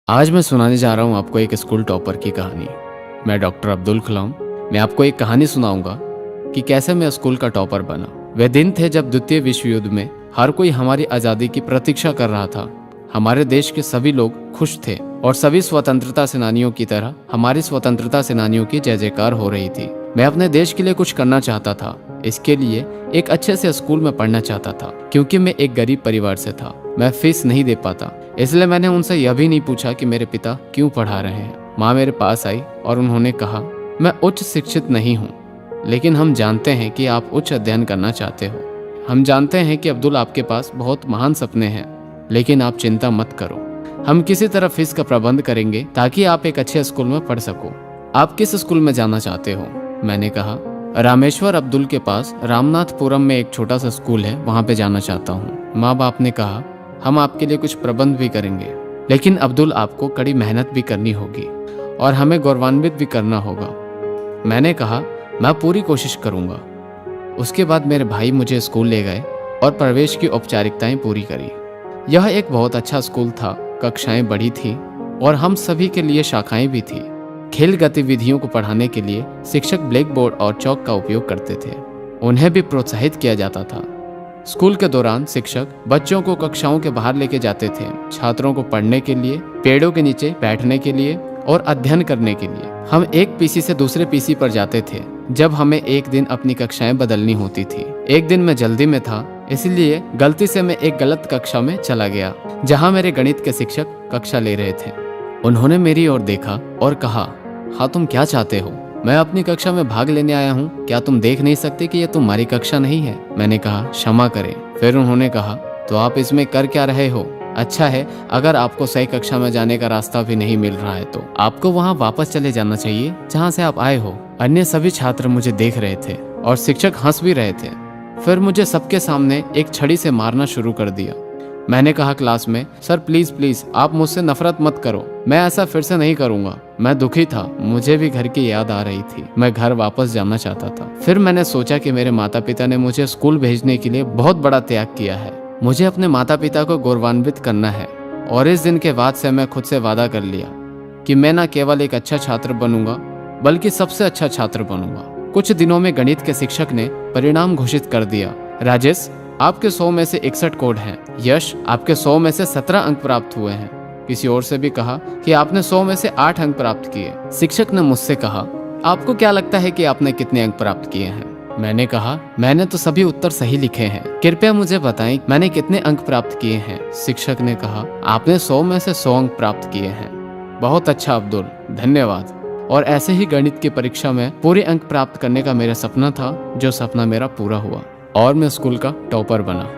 आज मैं सुनाने जा रहा हूँ आपको एक स्कूल टॉपर की कहानी। मैं डॉक्टर अब्दुल कलाम। मैं आपको एक कहानी सुनाऊंगा कि कैसे मैं स्कूल का टॉपर बना। वे दिन थे जब द्वितीय विश्व युद्ध में हर कोई हमारी आज़ादी की प्रतीक्षा कर रहा था। हमारे देश के सभी लोग खुश थे और सभी स्वतंत्रता सेनानियों की तरह हमारी स्वतंत्रता सेनानियों की जय जयकार हो रही थी। मैं अपने देश के लिए कुछ करना चाहता था। इसके लिए एक अच्छे से स्कूल में पढ़ना चाहता था। क्योंकि मैं एक गरीब परिवार से था, मैं फीस नहीं दे पाता, इसलिए मैंने उनसे यह भी नहीं पूछा कि मेरे पिता क्यों पढ़ा रहे हैं। माँ मेरे पास आई और उन्होंने कहा, मैं उच्च शिक्षित नहीं हूँ, लेकिन हम जानते हैं कि आप उच्च अध्ययन करना चाहते हो। हम जानते हैं कि अब्दुल आपके पास बहुत महान सपने हैं, लेकिन आप चिंता मत करो। हम किसी तरह फीस का प्रबंध करेंगे ताकि आप एक अच्छे स्कूल में पढ़ सको। आप किस स्कूल में जाना चाहते हो? मैंने कहा, रामेश्वर अब्दुल के पास रामनाथपुरम में एक छोटा सा स्कूल है, वहाँ पे जाना चाहता हूँ। माँ बाप ने कहा, हम आपके लिए कुछ प्रबंध भी करेंगे, लेकिन अब्दुल आपको कड़ी मेहनत भी करनी होगी और हमें गौरवान्वित भी करना होगा। मैंने कहा, मैं पूरी कोशिश करूँगा। उसके बाद मेरे भाई मुझे स्कूल ले गए और प्रवेश की औपचारिकताएं पूरी करी। यह एक बहुत अच्छा स्कूल था। कक्षाएं बड़ी थी और हम सभी के लिए शाखाएं भी थी। खेल गतिविधियों को पढ़ाने के लिए शिक्षक ब्लैक बोर्ड और चौक का उपयोग करते थे। उन्हें भी प्रोत्साहित किया जाता था। स्कूल के दौरान शिक्षक बच्चों को कक्षाओं के बाहर लेके जाते थे, छात्रों को पढ़ने के लिए, पेड़ों के नीचे बैठने के लिए और अध्ययन करने के लिए। हम एक पीसी से दूसरे पीसी पर जाते थे जब हमें एक दिन अपनी कक्षाएं बदलनी होती थी। एक दिन मैं जल्दी में था, इसलिए गलती से मैं एक गलत कक्षा में चला गया जहां मेरे गणित के शिक्षक कक्षा ले रहे थे। उन्होंने मेरी ओर देखा और कहा, हाँ तुम क्या चाहते हो? मैं अपनी कक्षा में भाग लेने आया हूँ, क्या तुम देख नहीं सकते कि यह तुम्हारी कक्षा नहीं है? मैंने कहा, क्षमा करें। फिर उन्होंने कहा, तो आप इसमें कर क्या रहे हो? अच्छा है, अगर आपको सही कक्षा में जाने का रास्ता भी नहीं मिल रहा है तो आपको वहाँ वापस चले जाना चाहिए जहाँ से आप आए हो। अन्य सभी छात्र मुझे देख रहे थे और शिक्षक हंस भी रहे थे। फिर मुझे सबके सामने एक छड़ी से मारना शुरू कर दिया। मैंने कहा क्लास में, सर प्लीज प्लीज आप मुझसे नफरत मत करो, मैं ऐसा फिर से नहीं करूंगा। मैं दुखी था, मुझे भी घर की याद आ रही थी। मैं घर वापस जाना चाहता था। फिर मैंने सोचा कि मेरे माता पिता ने मुझे स्कूल भेजने के लिए बहुत बड़ा त्याग किया है। मुझे अपने माता पिता को गौरवान्वित करना है। और इस दिन के बाद से मैं खुद से वादा कर लिया कि मैं न केवल एक अच्छा छात्र बनूंगा, बल्कि सबसे अच्छा छात्र बनूंगा। कुछ दिनों में गणित के शिक्षक ने परिणाम घोषित कर दिया। राजेश, आपके 100 में से 61 कोड हैं। यश, आपके 100 में से 17 अंक प्राप्त हुए हैं। किसी और से भी कहा कि आपने 100 में से 8 अंक प्राप्त किए। शिक्षक ने मुझसे कहा, आपको क्या लगता है कि आपने कितने अंक प्राप्त किए हैं? मैंने कहा, मैंने तो सभी उत्तर सही लिखे हैं, कृपया मुझे बताएं मैंने कितने अंक प्राप्त किए हैं। शिक्षक ने कहा, आपने 100 में से 100 अंक प्राप्त किए हैं। बहुत अच्छा अब्दुल, धन्यवाद। और ऐसे ही गणित की परीक्षा में पूरे अंक प्राप्त करने का मेरा सपना था, जो सपना मेरा पूरा हुआ और मैं स्कूल का टॉपर बना।